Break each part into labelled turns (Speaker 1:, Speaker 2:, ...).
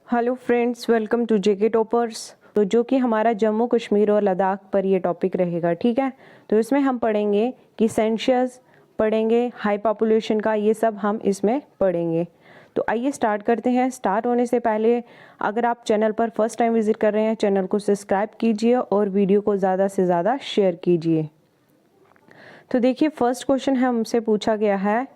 Speaker 1: Hello friends, welcome to JK Toppers. तो जो कि हमारा जम्मू कश्मीर और लद्दाख पर ये टॉपिक रहेगा, ठीक है। तो इसमें हम पढ़ेंगे कि सेंसस पढ़ेंगे, हाई पॉपुलेशन का, ये सब हम इसमें पढ़ेंगे। तो आइए स्टार्ट करते हैं। स्टार्ट होने से पहले अगर आप चैनल पर फर्स्ट टाइम विजिट कर रहे हैं, चैनल को सब्सक्राइब कीजिए और वीडियो को ज़्यादा से ज़्यादा शेयर कीजिए। तो देखिए, फर्स्ट क्वेश्चन हमसे पूछा गया है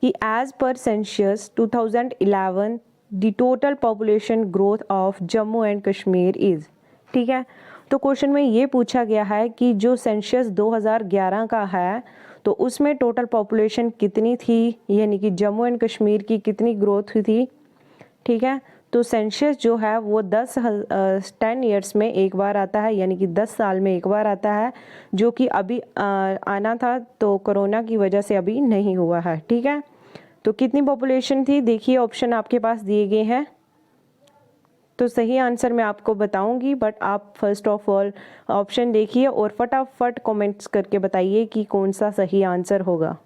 Speaker 1: कि as per census 2011 the total population growth of Jammu and Kashmir is, ठीक है। तो क्वेश्चन में ये पूछा गया है कि जो सेंसस 2011 का है तो उसमें टोटल पॉपुलेशन कितनी थी, यानी कि जम्मू एंड कश्मीर की कितनी ग्रोथ हुई थी, ठीक है। तो सेंसस जो है वो 10 ईयर्स में एक बार आता है, यानी कि 10 साल में एक बार आता है, जो कि अभी आना था तो कोरोना की वजह से अभी नहीं हुआ है, ठीक है। तो कितनी पॉपुलेशन थी, देखिए ऑप्शन आपके पास दिए गए हैं। तो सही आंसर मैं आपको बताऊंगी, बट आप फर्स्ट ऑफ ऑल ऑप्शन देखिए और फटाफट कमेंट्स करके बताइए कि कौन सा सही आंसर होगा।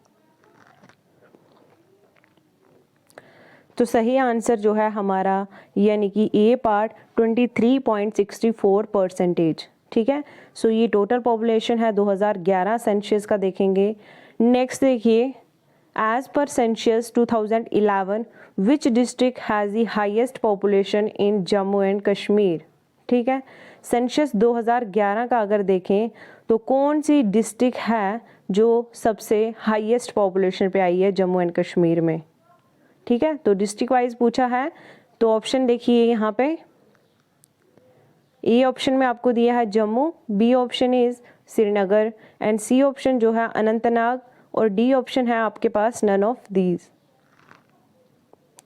Speaker 1: तो सही आंसर जो है हमारा, यानी कि ए पार्ट 23.64%, ठीक है। सो ये टोटल पॉपुलेशन है 2011 सेंसस का। देखेंगे नेक्स्ट, देखिए as per census 2011 which district has the highest population in Jammu and Kashmir, ठीक है। सेंसस 2011 का अगर देखें तो कौन सी डिस्ट्रिक्ट है जो सबसे हाईएस्ट पॉपुलेशन पे आई है जम्मू एंड कश्मीर में, ठीक है। तो डिस्ट्रिक्ट वाइज पूछा है। तो ऑप्शन देखिए यहाँ पे, ए ऑप्शन में आपको दिया है Jammu, B option is Srinagar and C option जो है अनंतनाग और डी ऑप्शन है आपके पास नन ऑफ दीज।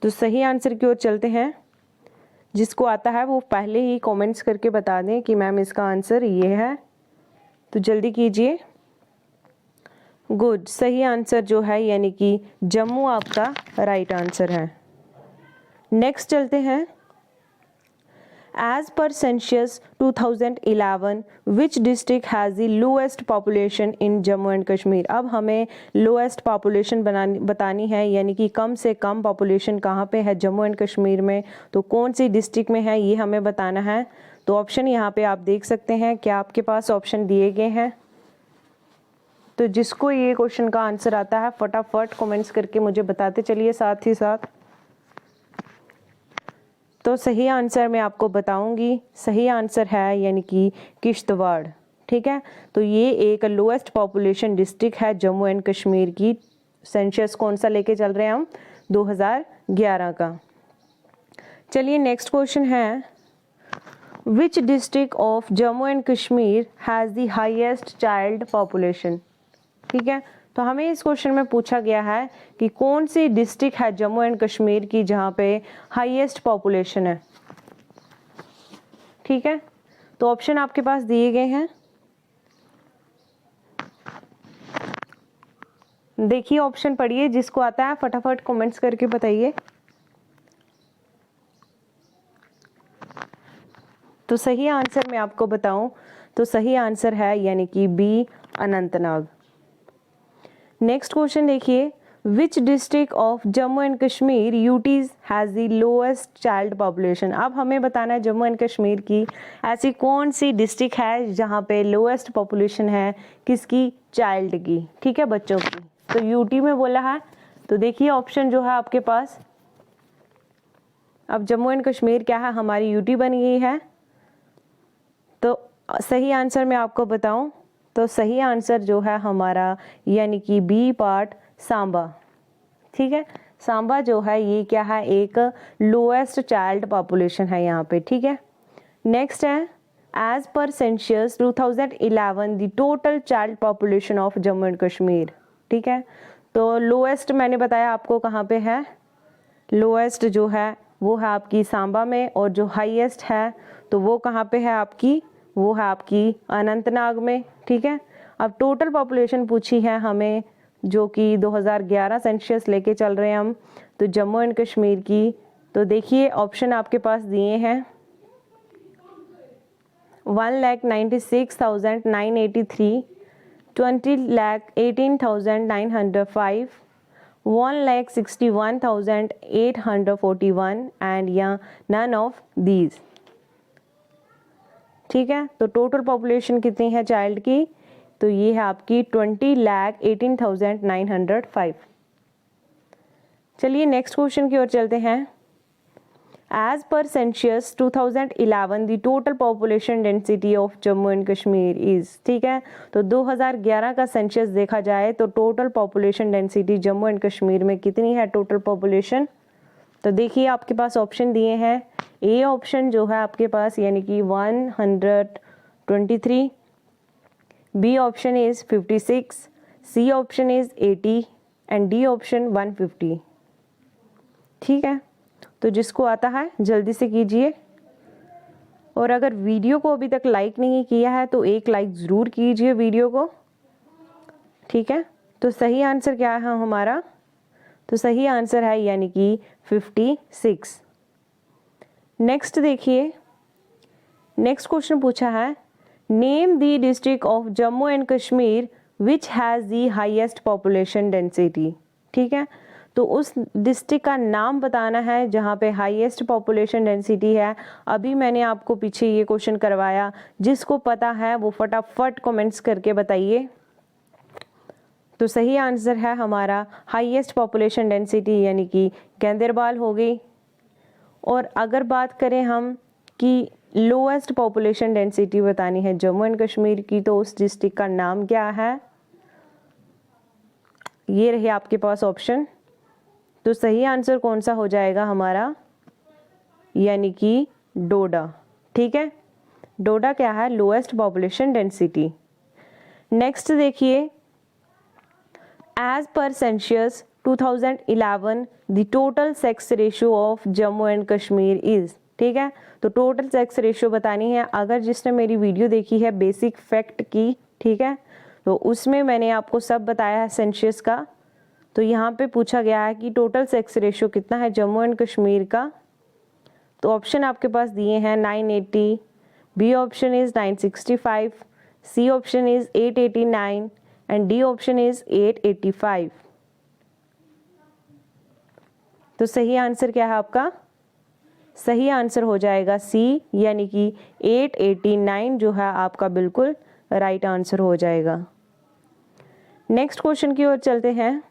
Speaker 1: तो सही आंसर की ओर चलते हैं। जिसको आता है वो पहले ही कमेंट्स करके बता दें कि मैम इसका आंसर ये है, तो जल्दी कीजिए। गुड, सही आंसर जो है यानी कि जम्मू आपका राइट आंसर है। नेक्स्ट चलते हैं। As per census 2011 which district has the lowest population in Jammu and Kashmir. अब हमें लोएस्ट पॉपुलेशन बतानी है, यानी कि कम से कम पॉपुलेशन कहाँ पे है जम्मू एंड कश्मीर में, तो कौन सी डिस्ट्रिक्ट में है ये हमें बताना है। तो ऑप्शन यहाँ पे आप देख सकते हैं, क्या आपके पास ऑप्शन दिए गए हैं। तो जिसको ये क्वेश्चन का आंसर आता है फटाफट कमेंट्स करके मुझे बताते चलिए साथ ही साथ। तो सही आंसर मैं आपको बताऊंगी, सही आंसर है यानी कि किश्तवाड़, ठीक है। तो ये एक लोएस्ट पॉपुलेशन डिस्ट्रिक्ट है जम्मू एंड कश्मीर की। सेंसस कौन सा लेके चल रहे हैं हम, 2011 का। चलिए नेक्स्ट क्वेश्चन है, which district of Jammu and Kashmir has the highest child population, ठीक है। तो हमें इस क्वेश्चन में पूछा गया है कि कौन सी डिस्ट्रिक्ट है जम्मू एंड कश्मीर की जहां पे हाईएस्ट पॉपुलेशन है, ठीक है। तो ऑप्शन आपके पास दिए गए हैं, देखिए ऑप्शन पढ़िए, जिसको आता है फटाफट कमेंट्स करके बताइए। तो सही आंसर मैं आपको बताऊं तो सही आंसर है यानी कि बी अनंतनाग। नेक्स्ट क्वेश्चन देखिए, which district of Jammu and Kashmir UTs has the lowest child population. अब हमें बताना है जम्मू एंड कश्मीर की ऐसी कौन सी डिस्ट्रिक्ट है जहाँ पे लोएस्ट पॉपुलेशन है किसकी, चाइल्ड की, ठीक है, बच्चों की। तो यूटी में बोला है। तो देखिए ऑप्शन जो है आपके पास, अब जम्मू एंड कश्मीर क्या है, हमारी यूटी बन गई है। तो सही आंसर मैं आपको बताऊं तो सही आंसर जो है हमारा यानी कि बी पार्ट सांबा, ठीक है। सांबा जो है ये क्या है, एक लोएस्ट चाइल्ड पॉपुलेशन है यहाँ पे, ठीक है। नेक्स्ट है, as per census 2011 the total child population of Jammu and Kashmir, ठीक है। तो लोएस्ट मैंने बताया आपको कहाँ पे है, लोएस्ट जो है वो है आपकी सांबा में, और जो हाईएस्ट है तो वो कहाँ पे है आपकी, वो है आपकी अनंतनाग में, ठीक है। अब टोटल पॉपुलेशन पूछी है हमें जो कि 2011 सेंसस लेके चल रहे हैं हम, तो जम्मू एंड कश्मीर की। तो देखिए ऑप्शन आपके पास दिए हैं, 1,96,983, 20,18,905, 1,61,841 एंड या नन ऑफ दीज। ठीक है, तो टोटल पॉपुलेशन कितनी है चाइल्ड की, तो ये है आपकी 20,18,905। चलिए नेक्स्ट क्वेश्चन की ओर चलते हैं। As per census 2011 the total population density of Jammu and Kashmir is. ठीक है, तो 2011 का सेंसस देखा जाए तो total population density Jammu and Kashmir में कितनी है टोटल पॉपुलेशन। तो देखिए आपके पास ऑप्शन दिए हैं। ए ऑप्शन जो है आपके पास यानी कि 123, B option is 56, C option is 80 and D option 150। ठीक है, तो जिसको आता है जल्दी से कीजिए, और अगर वीडियो को अभी तक लाइक नहीं किया है तो एक लाइक ज़रूर कीजिए वीडियो को। ठीक है, तो सही आंसर क्या है हमारा, तो सही आंसर है यानी कि 56। नेक्स्ट देखिए, नेक्स्ट क्वेश्चन पूछा है name the district of Jammu and Kashmir which has the highest population density. ठीक है, तो उस डिस्ट्रिक्ट का नाम बताना है जहाँ पे हाईएस्ट पॉपुलेशन डेंसिटी है। अभी मैंने आपको पीछे ये क्वेश्चन करवाया, जिसको पता है वो फटाफट कमेंट्स करके बताइए। तो सही आंसर है हमारा हाईएस्ट पॉपुलेशन डेंसिटी यानी कि गेंदरबाल हो गई। और अगर बात करें हम कि लोएस्ट पॉपुलेशन डेंसिटी बतानी है जम्मू एंड कश्मीर की, तो उस डिस्ट्रिक्ट का नाम क्या है, ये रहे आपके पास ऑप्शन। तो सही आंसर कौन सा हो जाएगा हमारा, यानी कि डोडा। ठीक है, डोडा क्या है लोएस्ट पॉपुलेशन डेंसिटी। नेक्स्ट देखिए, as per census 2011 the total sex ratio of Jammu and Kashmir is. ठीक है, तो टोटल सेक्स रेशियो बतानी है। अगर जिसने मेरी वीडियो देखी है बेसिक फैक्ट की, ठीक है, तो उसमें मैंने आपको सब बताया है सेंसस का। तो यहाँ पे पूछा गया है कि टोटल सेक्स रेशियो कितना है जम्मू एंड कश्मीर का। तो ऑप्शन आपके पास दिए हैं 980, B option is 965, C option is 889 and D option is 885। तो सही आंसर क्या है आपका, सही आंसर हो जाएगा सी, यानी कि 889 जो है आपका बिल्कुल राइट आंसर हो जाएगा। नेक्स्ट क्वेश्चन की ओर चलते हैं।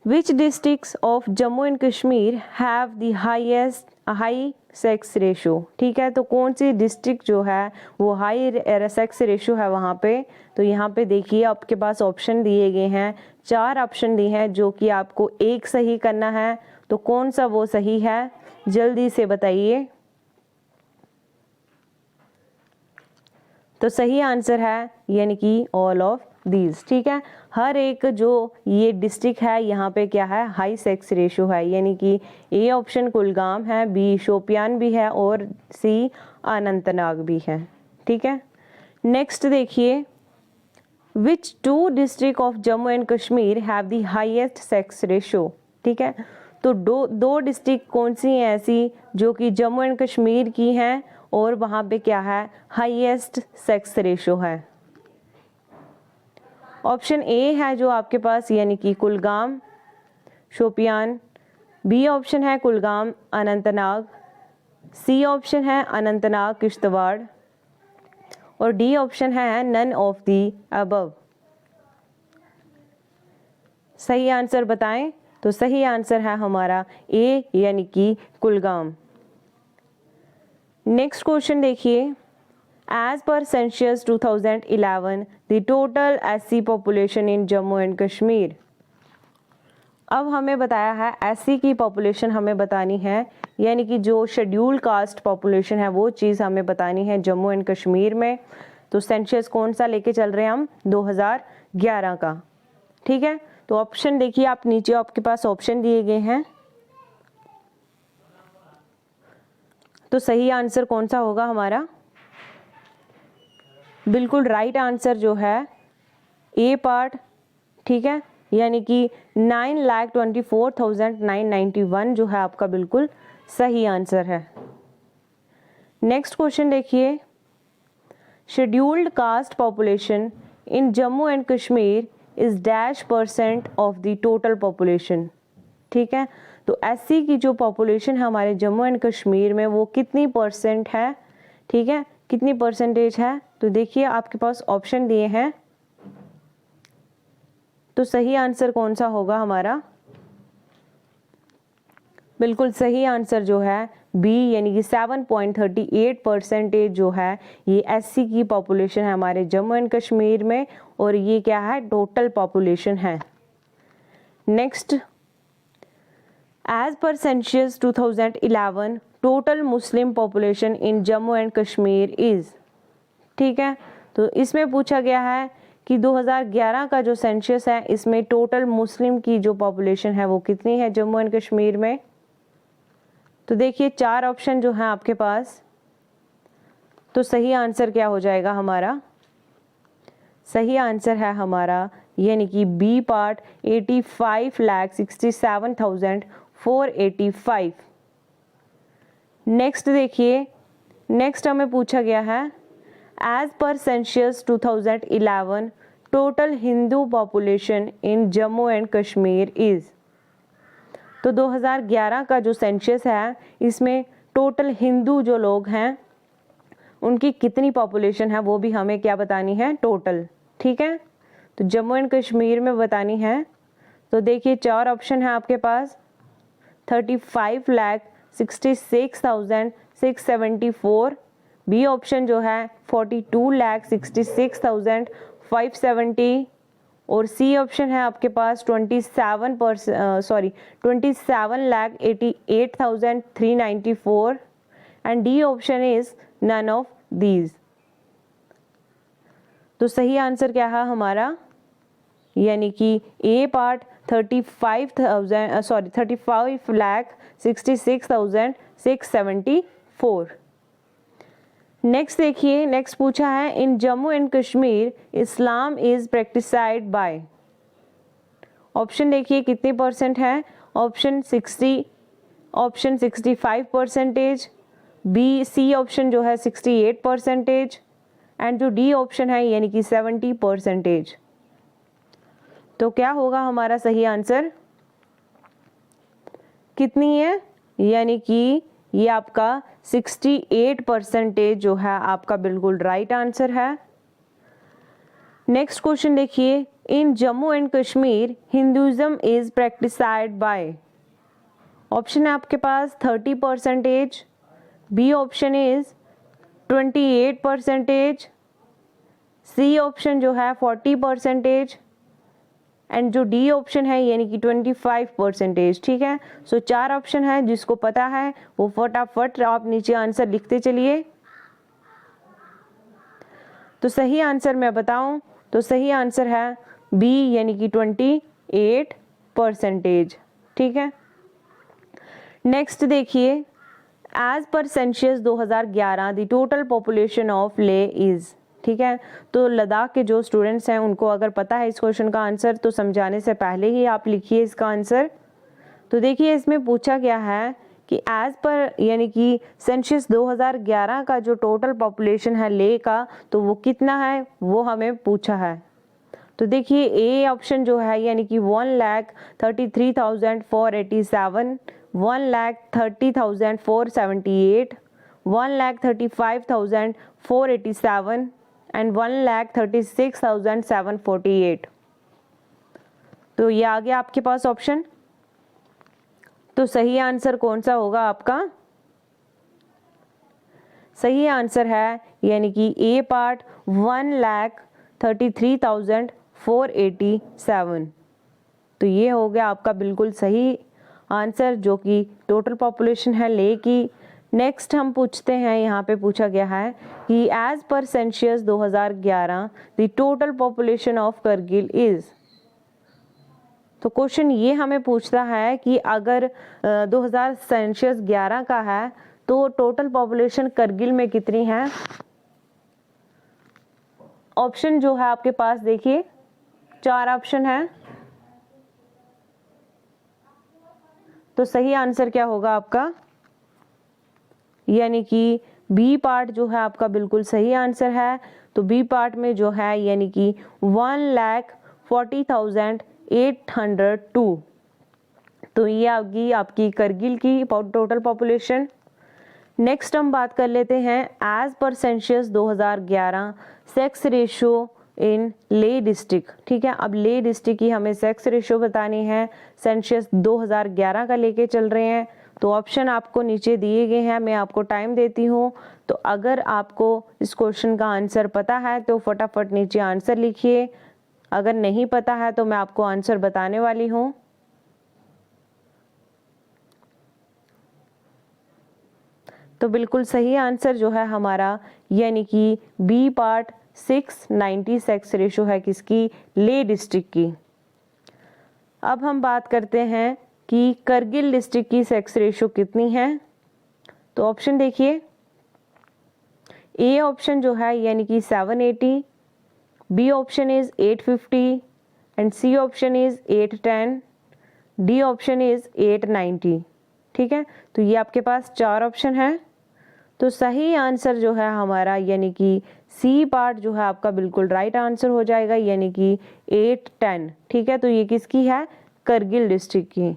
Speaker 1: Which districts of Jammu and Kashmir have the highest high sex ratio। ठीक है, तो कौन सी डिस्ट्रिक्ट जो है वो हाई सेक्स रेशियो है वहाँ पे। तो यहाँ पे देखिए आपके पास ऑप्शन दिए गए हैं, 4 ऑप्शन दिए हैं जो कि आपको एक सही करना है। तो कौन सा वो सही है जल्दी से बताइए। तो सही आंसर है यानी कि ऑल ऑफ दीज। ठीक है, हर एक जो ये डिस्ट्रिक्ट है यहाँ पे क्या है हाई सेक्स रेशियो है, यानी कि ए ऑप्शन कुलगाम है, बी शोपियान भी है और सी अनंतनाग भी है। ठीक है, नेक्स्ट देखिए, विच 2 district of Jammu and Kashmir have the highest sex ratio. ठीक है, तो दो डिस्ट्रिक्ट कौन सी हैं ऐसी जो कि जम्मू एंड कश्मीर की हैं और वहाँ पे क्या है हाईएस्ट सेक्स रेशियो है। ऑप्शन ए है जो आपके पास यानी कि कुलगाम शोपियान, बी ऑप्शन है कुलगाम अनंतनाग, सी ऑप्शन है अनंतनाग किश्तवाड़ और डी ऑप्शन है नन ऑफ दी अबव। सही आंसर बताएं। तो सही आंसर है हमारा ए यानी कि कुलगाम। नेक्स्ट क्वेश्चन देखिए, as per census 2011 the total SC population in Jammu and Kashmir. अब हमें बताया है एससी की पॉपुलेशन हमें बतानी है, यानी कि जो शेड्यूल कास्ट पॉपुलेशन है वो चीज़ हमें बतानी है जम्मू एंड कश्मीर में। तो सेंसस कौन सा लेके चल रहे हैं हम 2011 का। ठीक है, तो ऑप्शन देखिए आप नीचे आपके पास ऑप्शन दिए गए हैं। तो सही आंसर कौन सा होगा हमारा, बिल्कुल राइट आंसर जो है ए पार्ट। ठीक है, यानी कि 9,24,991 जो है आपका बिल्कुल सही आंसर है। नेक्स्ट क्वेश्चन देखिए, scheduled caste population in Jammu and Kashmir is dash percent of the total population. ठीक है, तो एससी की जो पॉपुलेशन है हमारे जम्मू एंड कश्मीर में वो कितनी परसेंट है, ठीक है, कितनी परसेंटेज है। तो देखिए आपके पास ऑप्शन दिए हैं, तो सही आंसर कौन सा होगा हमारा, बिल्कुल सही आंसर जो है बी यानी कि 7.38% जो है ये एससी की पॉपुलेशन है हमारे जम्मू एंड कश्मीर में, और ये क्या है, टोटल पॉपुलेशन है। Next, as per census 2011 total Muslim population in Jammu and Kashmir is. ठीक है, तो इसमें पूछा गया है कि 2011 का जो सेंसस है इसमें टोटल मुस्लिम की जो पॉपुलेशन है वो कितनी है जम्मू एंड कश्मीर में। तो देखिए 4 ऑप्शन जो है आपके पास, तो सही आंसर क्या हो जाएगा हमारा, सही आंसर है हमारा यानी कि बी पार्ट 85,67,485। नेक्स्ट देखिए, नेक्स्ट हमें पूछा गया है as per census 2011 total Hindu population in Jammu and Kashmir is. तो 2011 का जो सेंसस है इसमें टोटल हिंदू जो लोग हैं उनकी कितनी पॉपुलेशन है वो भी हमें क्या बतानी है, टोटल। ठीक है, तो जम्मू एंड कश्मीर में बतानी है। तो देखिए 4 ऑप्शन है आपके पास, 35,66,674, बी ऑप्शन जो है 42,66,570, और सी ऑप्शन है आपके पास 27,88,394, and D option is none of these. तो सही आंसर क्या है हमारा, यानी कि ए पार्ट 35,66,674। नेक्स्ट देखिए, नेक्स्ट पूछा है in Jammu and Kashmir Islam is practised by. Option देखिए कितनी परसेंट है, option 60, option 65%, B C option जो है 68%, एंड जो डी ऑप्शन है यानी कि 70%। तो क्या होगा हमारा सही आंसर, कितनी है, यानी कि ये आपका 68% जो है आपका बिल्कुल राइट आंसर है। नेक्स्ट क्वेश्चन देखिए, in Jammu and Kashmir Hinduism is practised by. Option है आपके पास 30%, B option is 28%, C option जो है 40%, एंड जो डी ऑप्शन है यानी कि 25%। ठीक है, सो 4 ऑप्शन है, जिसको पता है वो फटाफट आप नीचे आंसर लिखते चलिए। तो सही आंसर मैं बताऊं तो सही आंसर है बी यानी कि 28%। ठीक है, नेक्स्ट देखिए, as per census 2011 the total population of Leh is. ठीक है, तो लद्दाख के जो स्टूडेंट्स हैं उनको अगर पता है इस क्वेश्चन का आंसर तो समझाने से पहले ही आप लिखिए इसका आंसर। तो देखिए इसमें पूछा गया है कि एज पर यानी कि सेंसस 2011 का जो टोटल पॉपुलेशन है ले का, तो वो कितना है वो हमें पूछा है। तो देखिए ए ऑप्शन जो है यानी कि 1,33,487, 1,30,478, 1,35,487 एंड 1,36,748। तो ये आ गया आपके पास ऑप्शन। तो सही आंसर कौन सा होगा आपका, सही आंसर है यानी कि ए पार्ट 1,33,487। तो ये हो गया आपका बिल्कुल सही आंसर जो कि टोटल पॉपुलेशन है ले की। नेक्स्ट हम पूछते हैं, यहाँ पे पूछा गया है कि as per census 2011 the total population of Kargil is. तो क्वेश्चन ये हमें पूछता है कि अगर 2000 सेंसस 11 का है तो टोटल पॉपुलेशन करगिल में कितनी है। ऑप्शन जो है आपके पास देखिए 4 ऑप्शन है, तो सही आंसर क्या होगा आपका, यानी कि बी पार्ट जो है आपका बिल्कुल सही आंसर है। तो बी पार्ट में जो है यानी कि 40,802। तो ये आपकी करगिल की टोटल पॉपुलेशन। नेक्स्ट हम बात कर लेते हैं as per census 2011 sex ratio in ले डिस्ट्रिक्ट। ठीक है, अब ले डिस्ट्रिक्ट की हमें सेक्स रेशियो बतानी है, सेंसस 2011 का लेके चल रहे हैं। तो ऑप्शन आपको नीचे दिए गए हैं, मैं आपको टाइम देती हूँ। तो अगर आपको इस क्वेश्चन का आंसर पता है तो फटाफट नीचे आंसर लिखिए, अगर नहीं पता है तो मैं आपको आंसर बताने वाली हूँ। तो बिल्कुल सही आंसर जो है हमारा यानी कि बी पार्ट 690 सेक्स रेशो है किसकी, ले डिस्ट्रिक्ट की। अब हम बात करते हैं कि करगिल डिस्ट्रिक्ट की सेक्स रेशो कितनी है। तो ऑप्शन देखिए, ए ऑप्शन जो है यानी कि 780, B option is 850 and C option is 810, D option is 890। ठीक है, तो ये आपके पास 4 ऑप्शन है। तो सही आंसर जो है हमारा यानी कि सी पार्ट जो है आपका बिल्कुल राइट आंसर हो जाएगा, यानी कि 810। ठीक है, तो ये किसकी है, करगिल डिस्ट्रिक्ट की।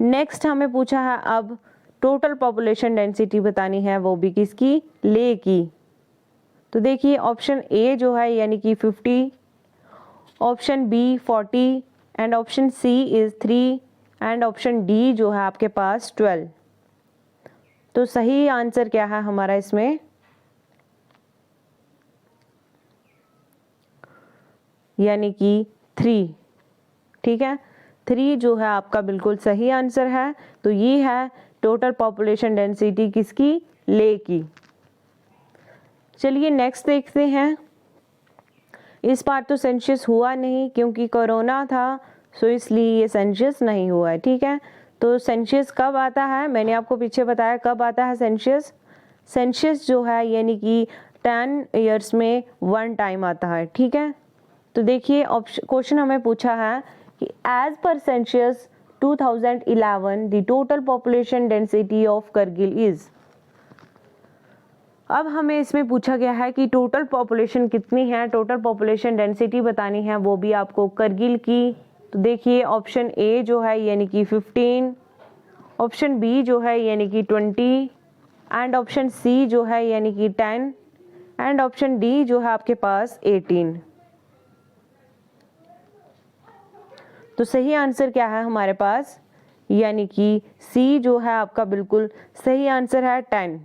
Speaker 1: नेक्स्ट हमें पूछा है अब टोटल पॉपुलेशन डेंसिटी बतानी है, वो भी किसकी, ले की। तो देखिए ऑप्शन ए जो है यानी कि 50, option B 40 and option C is 3 and option D जो है आपके पास 12। तो सही आंसर क्या है हमारा इसमें, यानी कि 3। ठीक है, 3 जो है आपका बिल्कुल सही आंसर है। तो ये है टोटल पॉपुलेशन डेंसिटी किसकी, ले की। चलिए नेक्स्ट देखते हैं। इस बार तो सेंसस हुआ नहीं क्योंकि कोरोना था, सो इसलिए ये सेंसस नहीं हुआ है। ठीक है, तो सेंसस कब आता है, मैंने आपको पीछे बताया कब आता है सेंसस। सेंसस जो है यानी कि 10 ईयर्स में 1 टाइम आता है। ठीक है, तो देखिए क्वेश्चन हमें पूछा है कि as per census 2011 the total population density of Kargil is. अब हमें इसमें पूछा गया है कि टोटल पॉपुलेशन कितनी है, टोटल पॉपुलेशन डेंसिटी बतानी है, वो भी आपको करगिल की। तो देखिए ऑप्शन ए जो है यानी कि 15, ऑप्शन बी जो है यानी कि 20 एंड ऑप्शन सी जो है यानी कि 10 एंड ऑप्शन डी जो है आपके पास 18। तो सही आंसर क्या है हमारे पास, यानी कि सी जो है आपका बिल्कुल सही आंसर है 10।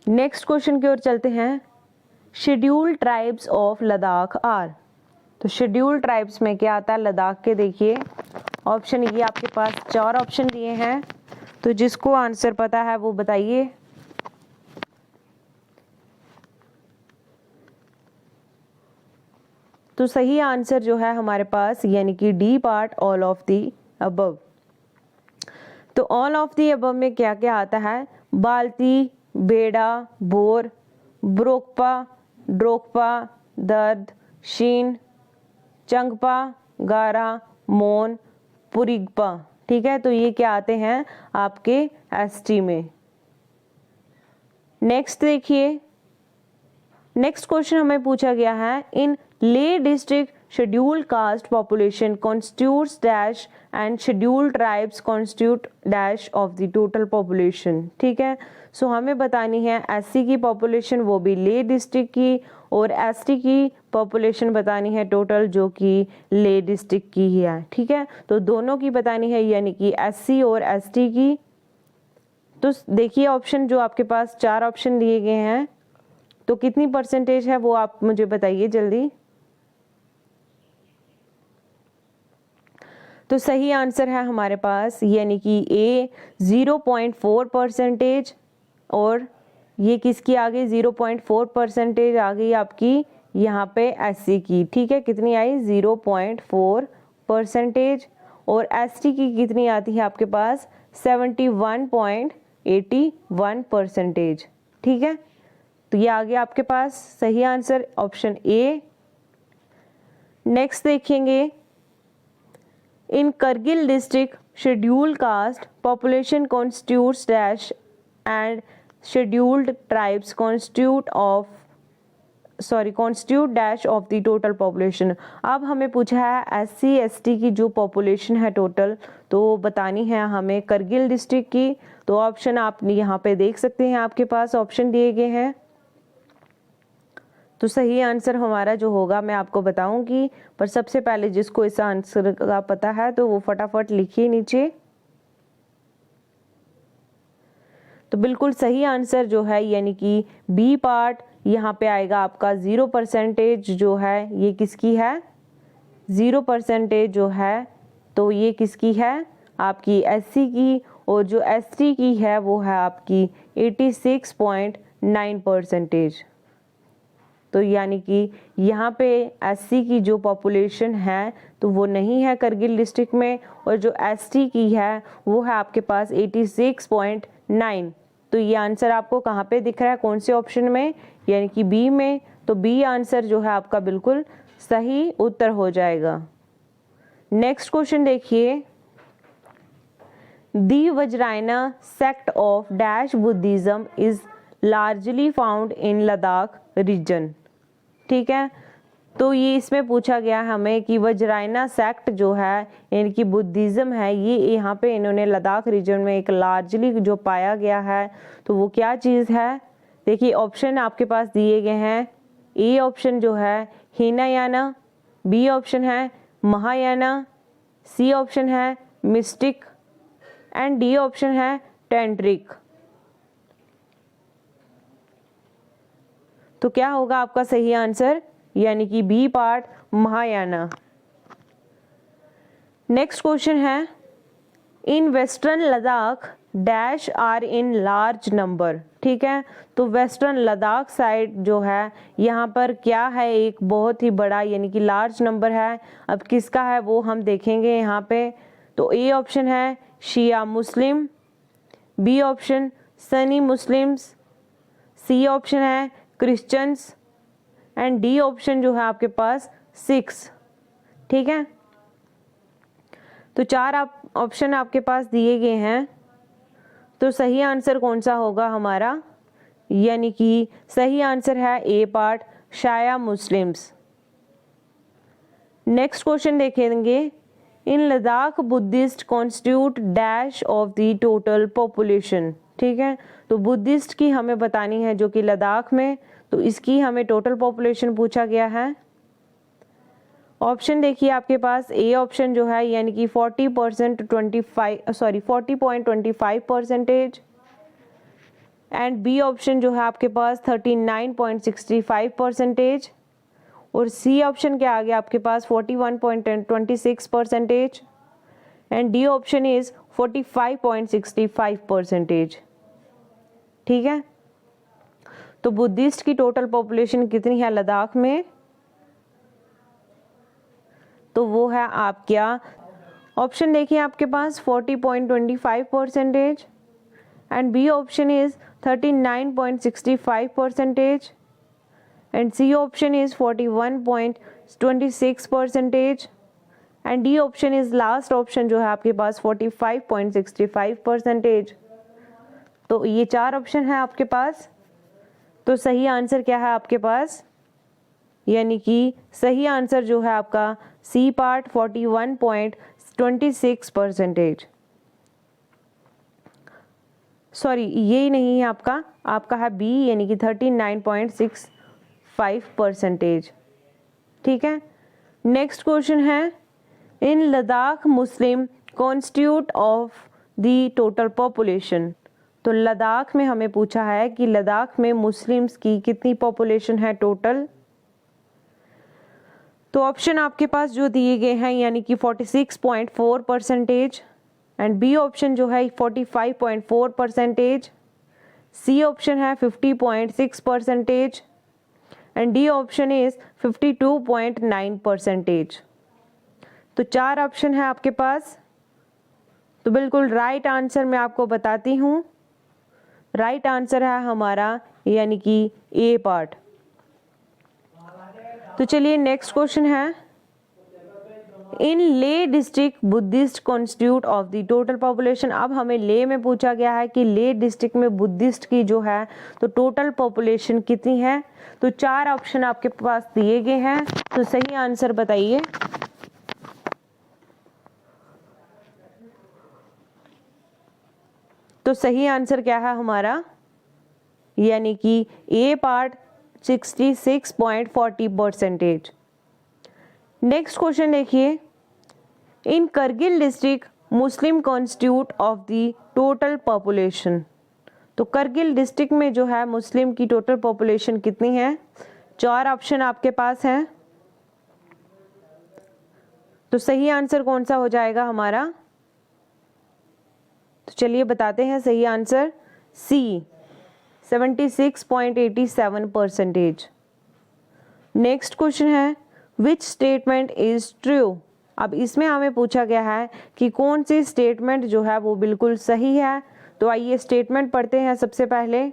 Speaker 1: नेक्स्ट क्वेश्चन की ओर चलते हैं। Scheduled tribes of Ladakh are. तो शेड्यूल्ड ट्राइब्स में क्या आता है लद्दाख के, देखिए ऑप्शन ये आपके पास 4 ऑप्शन दिए हैं। तो जिसको आंसर पता है वो बताइए। तो सही आंसर जो है हमारे पास यानी कि D part all of the above. तो ऑल ऑफ दी अबव में क्या क्या आता है, बाल्टी, बेड़ा, बोर, ब्रोकपा, ड्रोकपा, दर्द, शीन, चंगपा, गारा, मोन, पुरिगपा। ठीक है, तो ये क्या आते हैं आपके एसटी में। नेक्स्ट देखिए, नेक्स्ट क्वेश्चन हमें पूछा गया है इन ले district scheduled caste population constitutes dash and scheduled tribes constitute dash of the total population. ठीक है, सो हमें बतानी है एससी की पॉपुलेशन, वो भी ले डिस्ट्रिक्ट की, और एसटी की पॉपुलेशन बतानी है टोटल, जो कि ले डिस्ट्रिक्ट की ही है। ठीक है, तो दोनों की बतानी है यानी कि एससी और एसटी की। तो देखिए ऑप्शन जो आपके पास 4 ऑप्शन दिए गए हैं, तो कितनी परसेंटेज है वो आप मुझे बताइए जल्दी। तो सही आंसर है हमारे पास यानी कि ए 0.4%, और ये किसकी आ गई 0.4% आ गई आपकी यहाँ पे एससी की। ठीक है, कितनी आई 0.4%, और एसटी की कितनी आती है आपके पास 71.81%। ठीक है, तो ये आ गया आपके पास सही आंसर ऑप्शन ए। नेक्स्ट देखेंगे, in Kargil district scheduled caste population constitutes dash and scheduled tribes constitute of constitute dash of the total population. अब हमें पूछा है SC ST की जो पॉपुलेशन है टोटल, तो बतानी है हमें करगिल डिस्ट्रिक्ट की। तो ऑप्शन आप यहाँ पे देख सकते हैं, आपके पास ऑप्शन दिए गए हैं। तो सही आंसर हमारा जो होगा मैं आपको बताऊंगी, पर सबसे पहले जिसको इस आंसर का पता है तो वो फटाफट लिखिए नीचे। तो बिल्कुल सही आंसर जो है यानी कि बी पार्ट यहाँ पे आएगा आपका 0% जो है ये किसकी है, 0% जो है तो ये किसकी है, आपकी SC की, और जो ST की है वो है आपकी 86.9%। तो यानी कि यहाँ पे SC की जो पॉपुलेशन है तो वो नहीं है करगिल डिस्ट्रिक्ट में, और जो ST की है वो है आपके पास 86.9। तो ये आंसर आपको कहाँ पे दिख रहा है, कौन से ऑप्शन में, यानी कि बी में। तो बी आंसर जो है आपका बिल्कुल सही उत्तर हो जाएगा। नेक्स्ट क्वेश्चन देखिए, the Vajrayana sect of dash Buddhism is largely found in Ladakh region. ठीक है, तो ये इसमें पूछा गया हमें कि वज्रायना सेक्ट जो है यानी कि बुद्धिज्म है, ये यहाँ पे इन्होंने लद्दाख रीजन में एक लार्जली जो पाया गया है, तो वो क्या चीज़ है। देखिए ऑप्शन आपके पास दिए गए हैं। ए ऑप्शन जो है हीनायाना, बी ऑप्शन है महायाना, सी ऑप्शन है मिस्टिक, एंड डी ऑप्शन है टेंट्रिक। तो क्या होगा आपका सही आंसर, यानी कि B part Mahayana. Next question है, in western Ladakh dash are in large number. ठीक है, तो वेस्टर्न लद्दाख साइड जो है यहाँ पर क्या है, एक बहुत ही बड़ा यानी कि लार्ज नंबर है। अब किसका है वो हम देखेंगे यहाँ पे। तो ए ऑप्शन है Shia Muslim, B option Sunni Muslims, C option है क्रिश्चियंस, एंड डी ऑप्शन जो है आपके पास सिक्स। ठीक है, तो चार ऑप्शन आपके पास दिए गए हैं। तो सही आंसर कौन सा होगा हमारा, यानी कि सही आंसर है A part Shia Muslims. Next question देखेंगे, in Ladakh Buddhist constitute dash of the total population. ठीक है, तो बुद्धिस्ट की हमें बतानी है जो कि लद्दाख में, तो इसकी हमें टोटल पॉपुलेशन पूछा गया है। ऑप्शन देखिए आपके पास, ए ऑप्शन जो है यानी कि 40.25%, एंड बी ऑप्शन जो है आपके पास 39.65%, और सी ऑप्शन के आगे आपके पास 41.26%, एंड डी ऑप्शन इज 45.65%। ठीक है, तो बुद्धिस्ट की टोटल पॉपुलेशन कितनी है लद्दाख में, तो वो है आप क्या, ऑप्शन देखिए आपके पास 40.25%, and B option is 39.65%, and C option is 41.26%, and D option is last option जो है आपके पास 45.65%। तो ये चार ऑप्शन है आपके पास। तो सही आंसर क्या है आपके पास, यानी कि सही आंसर जो है आपका सी पार्ट 41.26%। सॉरी ये नहीं है आपका, आपका है बी यानी कि 39.65%। ठीक है, नेक्स्ट क्वेश्चन है, in Ladakh Muslim constitute of the total population. तो लद्दाख में हमें पूछा है कि लद्दाख में मुस्लिम्स की कितनी पॉपुलेशन है टोटल। तो ऑप्शन आपके पास जो दिए गए हैं यानी कि 46.4%, एंड बी ऑप्शन जो है 45.4%, सी ऑप्शन है 50.6%, एंड डी ऑप्शन इज 52.9%। तो चार ऑप्शन है आपके पास। तो बिल्कुल राइट आंसर मैं आपको बताती हूँ, राइट आंसर है हमारा यानी कि ए पार्ट। तो चलिए नेक्स्ट क्वेश्चन है, इन ले district Buddhist constitute of the total population. अब हमें ले में पूछा गया है कि ले डिस्ट्रिक्ट में बुद्धिस्ट की जो है तो टोटल पॉपुलेशन कितनी है। तो 4 ऑप्शन आपके पास दिए गए हैं, तो सही आंसर बताइए। तो सही आंसर क्या है हमारा, यानी कि ए पार्ट 66.40%। नेक्स्ट क्वेश्चन देखिए, in Kargil district Muslim constitute of the total population. तो करगिल डिस्ट्रिक्ट में जो है मुस्लिम की टोटल पॉपुलेशन कितनी है। 4 ऑप्शन आपके पास हैं, तो सही आंसर कौन सा हो जाएगा हमारा। तो चलिए बताते हैं सही आंसर, सी 76.87%। नेक्स्ट क्वेश्चन है, विच स्टेटमेंट इज ट्रू। अब इसमें हमें पूछा गया है कि कौन सी स्टेटमेंट जो है वो बिल्कुल सही है। तो आइए स्टेटमेंट पढ़ते हैं। सबसे पहले,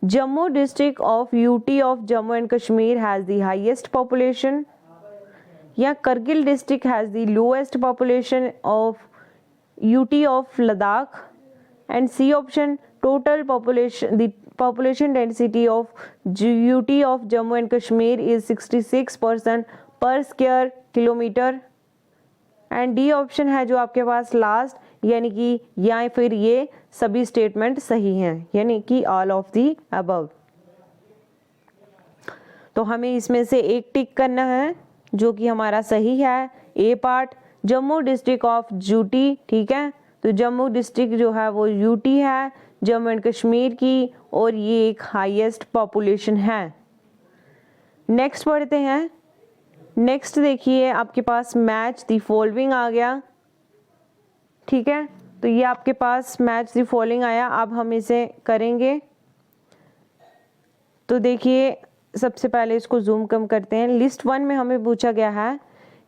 Speaker 1: Jammu district of UT of Jammu and Kashmir has the highest population, या Kargil district has the lowest population of UT of Ladakh, and C option, total population the population density of UT of Jammu and Kashmir is 66% per square kilometer, and D option है जो आपके पास last, यानी कि या फिर ये सभी स्टेटमेंट सही हैं, यानी कि ऑल ऑफ दी अबव। तो हमें इसमें से एक टिक करना है जो कि हमारा सही है, A part Jammu district of UT. ठीक है, तो जम्मू डिस्ट्रिक्ट जो है वो यूटी है जम्मू एंड कश्मीर की, और ये एक हाईएस्ट पॉपुलेशन है। नेक्स्ट पढ़ते हैं। नेक्स्ट देखिए आपके पास मैच द फॉलोइंग आ गया। ठीक है, तो ये आपके पास मैच द फॉलोइंग आया। अब हम इसे करेंगे। तो देखिए सबसे पहले इसको जूम कम करते हैं। लिस्ट 1 में हमें पूछा गया है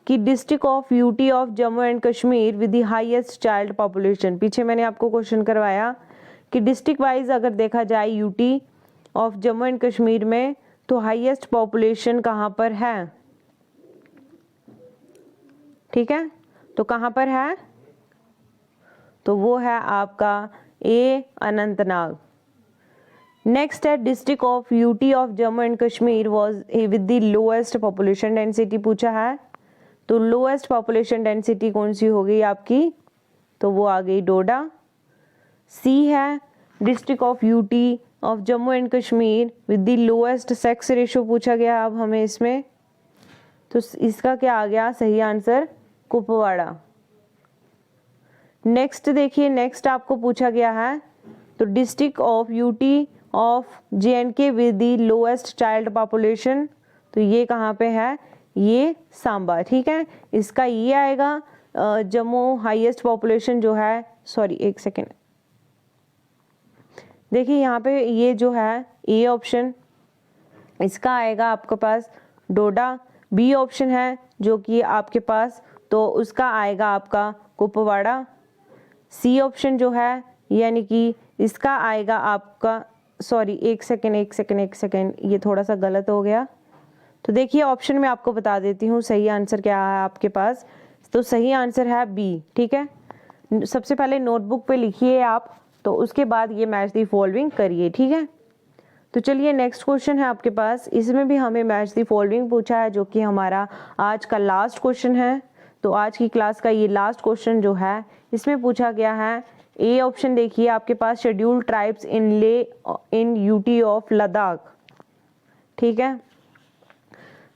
Speaker 1: कि district of UT of Jammu and Kashmir with the highest child population. पीछे मैंने आपको क्वेश्चन करवाया कि डिस्ट्रिक्ट वाइज अगर देखा जाए UT of Jammu and Kashmir में तो हाईएस्ट पॉपुलेशन कहाँ पर है। ठीक है, तो कहाँ पर है, तो वो है आपका ए अनंतनाग। नेक्स्ट है district of UT of Jammu and Kashmir was with the lowest population density पूछा है। तो लोएस्ट पॉपुलेशन डेंसिटी कौन सी हो गई आपकी, तो वो आ गई डोडा। सी है district of UT of Jammu and Kashmir with the lowest sex ratio पूछा गया अब हमें इसमें, तो इसका क्या आ गया सही आंसर, कुपवाड़ा। नेक्स्ट देखिए, नेक्स्ट आपको पूछा गया है तो district of UT of JNK with the lowest child population, तो ये कहाँ पे है, ये सांबा। ठीक है, इसका ये आएगा जम्मू हाईएस्ट पॉपुलेशन जो है, सॉरी एक सेकेंड, देखिए यहाँ पे ये जो है ए ऑप्शन, इसका आएगा आपके पास डोडा। बी ऑप्शन है जो कि आपके पास, तो उसका आएगा आपका कुपवाड़ा। सी ऑप्शन जो है यानी कि इसका आएगा आपका, सॉरी एक सेकेंड, ये थोड़ा सा गलत हो गया। तो देखिए ऑप्शन में आपको बता देती हूँ सही आंसर क्या है आपके पास। तो सही आंसर है बी। ठीक है, सबसे पहले नोटबुक पे लिखिए आप, तो उसके बाद ये मैच दी फॉलोइंग करिए। ठीक है, तो चलिए नेक्स्ट क्वेश्चन है आपके पास, इसमें भी हमें मैच दी फॉलोइंग पूछा है जो कि हमारा आज का लास्ट क्वेश्चन है। तो आज की क्लास का ये लास्ट क्वेश्चन जो है इसमें पूछा गया है, ए ऑप्शन देखिए आपके पास, scheduled tribes in UT of Ladakh. ठीक है,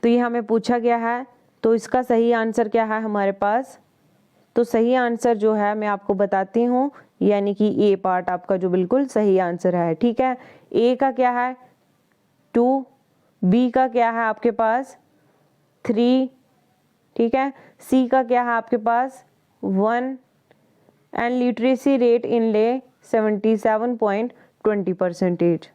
Speaker 1: तो ये हमें पूछा गया है, तो इसका सही आंसर क्या है हमारे पास, तो सही आंसर जो है मैं आपको बताती हूँ, यानी कि ए पार्ट आपका जो बिल्कुल सही आंसर है। ठीक है, ए का क्या है 2, बी का क्या है आपके पास 3, ठीक है, सी का क्या है आपके पास 1, एंड लिटरेसी रेट इन ले 77.20%।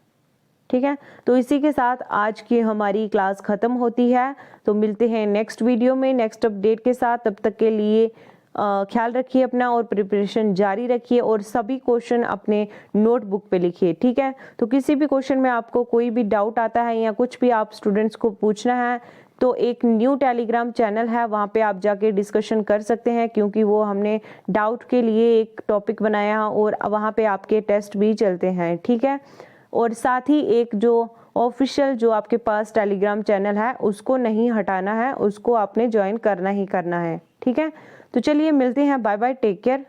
Speaker 1: ठीक है, तो इसी के साथ आज की हमारी क्लास खत्म होती है। तो मिलते हैं नेक्स्ट वीडियो में नेक्स्ट अपडेट के साथ। तब तक के लिए ख्याल रखिए अपना और प्रिपरेशन जारी रखिए और सभी क्वेश्चन अपने नोटबुक पे लिखिए। ठीक है, तो किसी भी क्वेश्चन में आपको कोई भी डाउट आता है या कुछ भी आप स्टूडेंट्स को पूछना है तो एक न्यू टेलीग्राम चैनल है, वहाँ पे आप जाके डिस्कशन कर सकते हैं, क्योंकि वो हमने डाउट के लिए एक टॉपिक बनाया और वहाँ पे आपके टेस्ट भी चलते हैं, ठीक है। और साथ ही एक जो ऑफिशियल जो आपके पास टेलीग्राम चैनल है उसको नहीं हटाना है, उसको आपने ज्वाइन करना ही करना है, ठीक है। तो चलिए मिलते हैं, बाय बाय, टेक केयर।